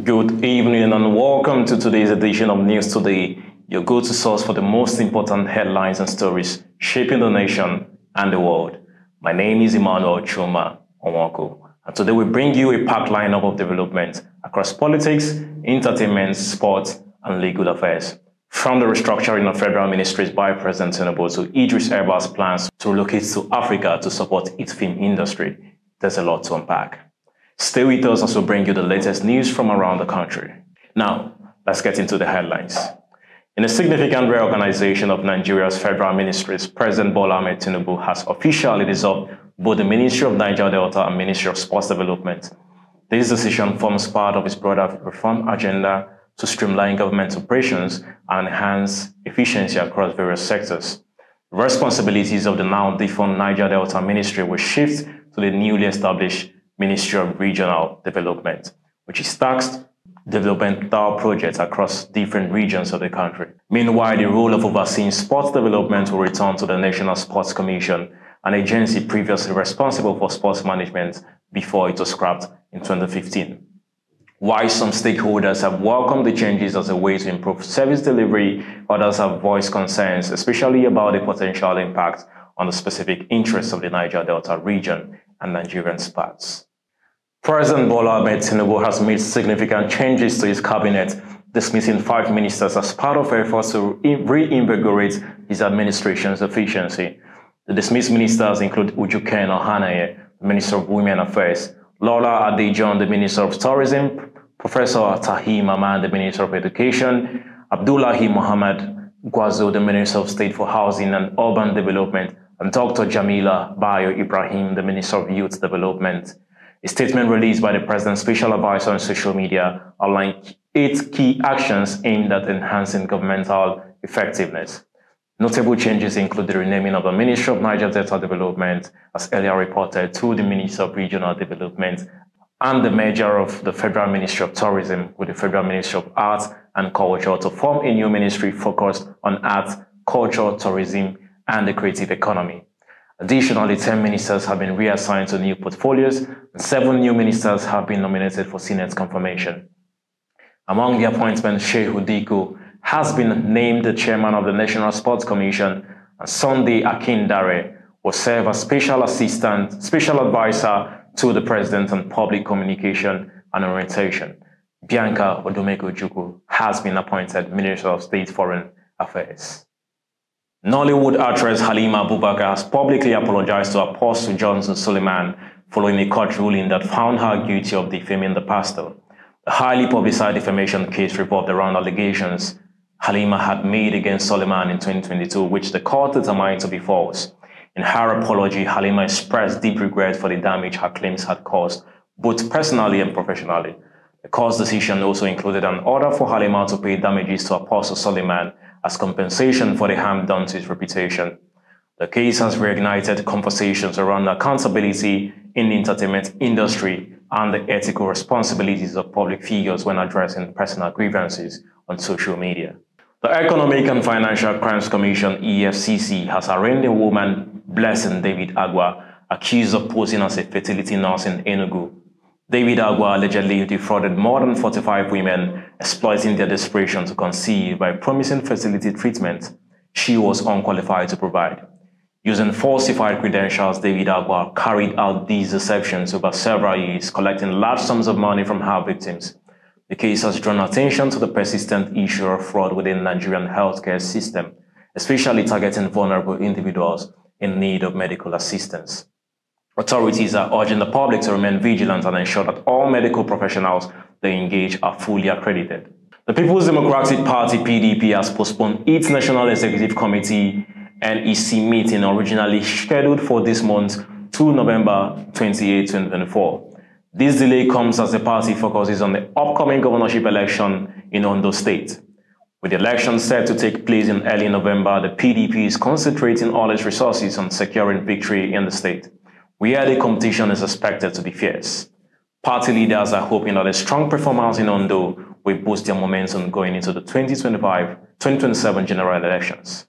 Good evening and welcome to today's edition of News Today, your go-to source for the most important headlines and stories shaping the nation and the world. My name is Emmanuel Chuma Onwako, and today we bring you a packed lineup of developments across politics, entertainment, sports, and legal affairs. From the restructuring of federal ministries by President Tinubu to Idris Elba's plans to relocate to Africa to support its film industry, there's a lot to unpack. Stay with us as we bring you the latest news from around the country. Now, let's get into the headlines. In a significant reorganization of Nigeria's federal ministries, President Bola Ahmed Tinubu has officially dissolved both the Ministry of Niger Delta and Ministry of Sports Development. This decision forms part of his broader reform agenda to streamline government operations and enhance efficiency across various sectors. The responsibilities of the now defunct Niger Delta Ministry will shift to the newly established Ministry of Regional Development, which is tasked developmental projects across different regions of the country. Meanwhile, the role of overseeing sports development will return to the National Sports Commission, an agency previously responsible for sports management before it was scrapped in 2015. While some stakeholders have welcomed the changes as a way to improve service delivery, others have voiced concerns, especially about the potential impact on the specific interests of the Niger Delta region and Nigerian sports. President Bola Ahmed Tinubu has made significant changes to his cabinet, dismissing 5 ministers as part of efforts to reinvigorate his administration's efficiency. The dismissed ministers include Ojukwu, the Minister of Women Affairs, Lola Adejon, the Minister of Tourism, Professor Tahir Maman, the Minister of Education, Abdullahi Mohammed Gwazo, the Minister of State for Housing and Urban Development, and Dr. Jamila Bayo Ibrahim, the Minister of Youth Development. A statement released by the President's Special Advisor on social media outlined 8 key actions aimed at enhancing governmental effectiveness. Notable changes include the renaming of the Ministry of Niger Delta Development, as earlier reported, to the Ministry of Regional Development, and the merger of the Federal Ministry of Tourism with the Federal Ministry of Arts and Culture to form a new ministry focused on arts, culture, tourism, and the creative economy. Additionally, 10 ministers have been reassigned to new portfolios, and 7 new ministers have been nominated for Senate confirmation. Among the appointments, Sheikh Ojukwu has been named the chairman of the National Sports Commission, and Sunday Akindare will serve as special advisor to the President on Public Communication and Orientation. Bianca Ojukwu has been appointed Minister of State Foreign Affairs. Nollywood actress Halima Abubakar has publicly apologized to Apostle Johnson Suleiman following a court ruling that found her guilty of defaming the pastor. The highly publicized defamation case revolved around allegations Halima had made against Suleiman in 2022, which the court determined to be false. In her apology, Halima expressed deep regret for the damage her claims had caused, both personally and professionally. The court's decision also included an order for Halima to pay damages to Apostle Suleiman as compensation for the harm done to his reputation. The case has reignited conversations around accountability in the entertainment industry and the ethical responsibilities of public figures when addressing personal grievances on social media. The Economic and Financial Crimes Commission (EFCC) has arraigned a woman, Blessing David Agua, accused of posing as a fertility nurse in Enugu. David Agua allegedly defrauded more than 45 women, exploiting their desperation to conceive by promising fertility treatment she was unqualified to provide. Using falsified credentials, David Agua carried out these deceptions over several years, collecting large sums of money from her victims. The case has drawn attention to the persistent issue of fraud within the Nigerian healthcare system, especially targeting vulnerable individuals in need of medical assistance. Authorities are urging the public to remain vigilant and ensure that all medical professionals they engage are fully accredited. The People's Democratic Party (PDP) has postponed its National Executive Committee NEC meeting originally scheduled for this month to November 28, 2024. This delay comes as the party focuses on the upcoming governorship election in Ondo State. With the election set to take place in early November, the PDP is concentrating all its resources on securing victory in the state, where the competition is expected to be fierce. Party leaders are hoping that a strong performance in Ondo will boost their momentum going into the 2025-2027 general elections.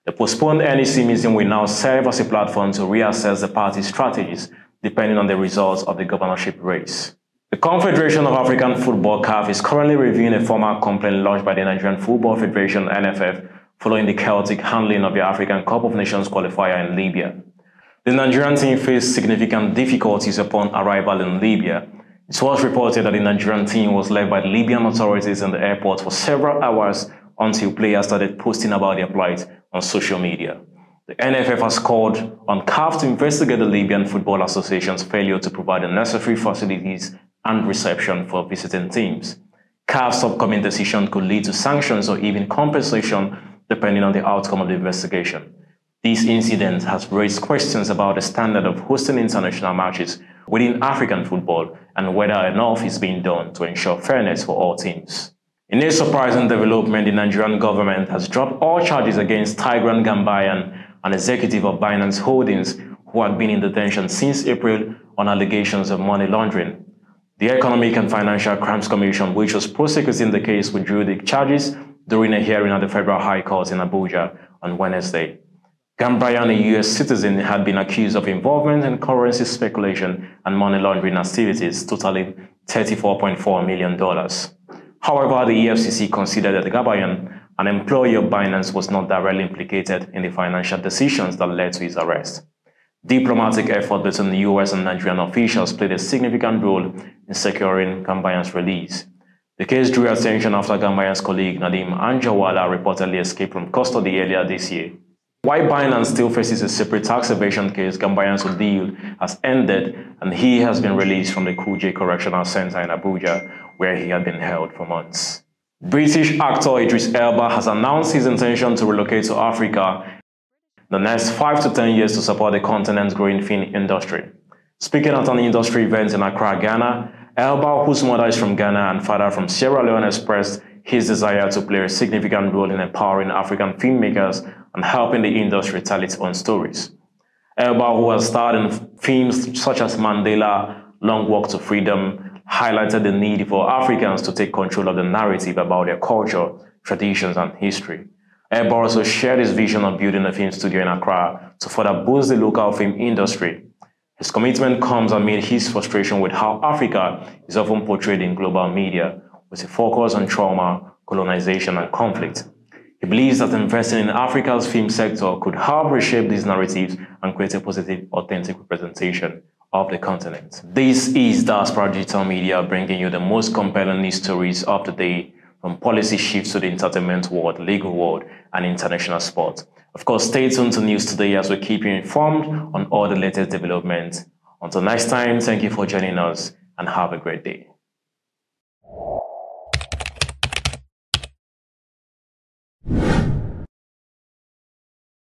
The postponed NEC meeting will now serve as a platform to reassess the party's strategies depending on the results of the governorship race. The Confederation of African Football (CAF) is currently reviewing a formal complaint lodged by the Nigerian Football Federation (NFF) following the chaotic handling of the African Cup of Nations qualifier in Libya. The Nigerian team faced significant difficulties upon arrival in Libya. It was reported that the Nigerian team was left by the Libyan authorities in the airport for several hours until players started posting about their plight on social media. The NFF has called on CAF to investigate the Libyan Football Association's failure to provide the necessary facilities and reception for visiting teams. CAF's upcoming decision could lead to sanctions or even compensation depending on the outcome of the investigation. This incident has raised questions about the standard of hosting international matches within African football and whether enough is being done to ensure fairness for all teams. In a surprising development, the Nigerian government has dropped all charges against Tigran Gambaryan, an executive of Binance Holdings, who had been in detention since April on allegations of money laundering. The Economic and Financial Crimes Commission, which was prosecuting the case, withdrew the charges during a hearing at the Federal High Court in Abuja on Wednesday. Gambaryan, a U.S. citizen, had been accused of involvement in currency speculation and money laundering activities, totaling $34.4 million. However, the EFCC considered that Gambaryan, an employee of Binance, was not directly implicated in the financial decisions that led to his arrest. Diplomatic effort between the U.S. and Nigerian officials played a significant role in securing Gambaryan's release. The case drew attention after Gambaryan's colleague Nadeem Anjarwalla reportedly escaped from custody earlier this year. While Binance still faces a separate tax evasion case, Gambaryan's ordeal has ended and he has been released from the Kuje Correctional Center in Abuja, where he had been held for months. British actor Idris Elba has announced his intention to relocate to Africa the next 5 to 10 years to support the continent's growing film industry. Speaking at an industry event in Accra, Ghana, Elba, whose mother is from Ghana and father from Sierra Leone, expressed his desire to play a significant role in empowering African filmmakers and helping the industry tell its own stories. Elba, who has starred in films such as Mandela, Long Walk to Freedom, highlighted the need for Africans to take control of the narrative about their culture, traditions, and history. Elba also shared his vision of building a film studio in Accra to further boost the local film industry. His commitment comes amid his frustration with how Africa is often portrayed in global media, with a focus on trauma, colonization, and conflict. He believes that investing in Africa's film sector could help reshape these narratives and create a positive, authentic representation of the continent. This is Diaspora Digital Media, bringing you the most compelling news stories of the day, from policy shifts to the entertainment world, legal world, and international sport. Of course, stay tuned to News Today as we keep you informed on all the latest developments. Until next time, thank you for joining us and have a great day.